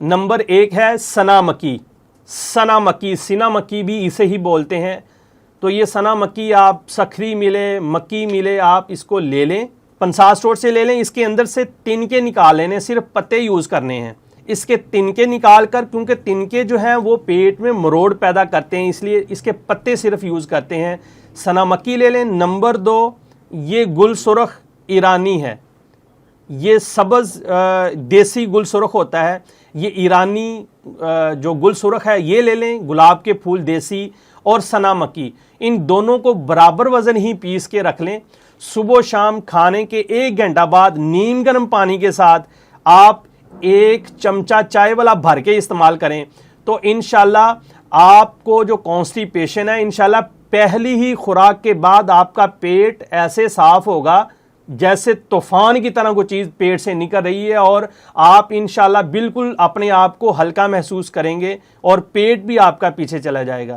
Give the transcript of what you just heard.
Number 1 है सना मक्की। सना मक्की, सिना मक्की भी इसे ही बोलते हैं। तो ये सना मक्की आप सखरी मिले, मक्की मिले, आप इसको ले लें, पंसार स्टोर से ले लें। इसके अंदर से तिनके निकाल लेने, सिर्फ पत्ते यूज़ करने हैं। इसके तिनके निकाल कर, क्योंकि तिनके जो हैं वो पेट में मरोड़ पैदा करते हैं, इसलिए इसके पत्ते सिर्फ यूज़ करते हैं। सना मक्की ले लें। नंबर 2, ये गुल सुरख ईरानी है। ये सब्ज़ देसी गुल सुरख होता है। ये ईरानी जो गुल सुरख है ये ले लें, गुलाब के फूल देसी, और सना मक्की, इन दोनों को बराबर वज़न ही पीस के रख लें। सुबह शाम खाने के 1 घंटा बाद नीम गर्म पानी के साथ आप 1 चमचा चाय वाला भर के इस्तेमाल करें, तो इंशाल्लाह आपको जो कॉन्स्टिपेशन है, इंशाल्लाह पहली ही खुराक के बाद आपका पेट ऐसे साफ होगा जैसे तूफान की तरह कोई चीज़ पेट से निकल रही है, और आप इंशाल्लाह बिल्कुल अपने आप को हल्का महसूस करेंगे और पेट भी आपका पीछे चला जाएगा।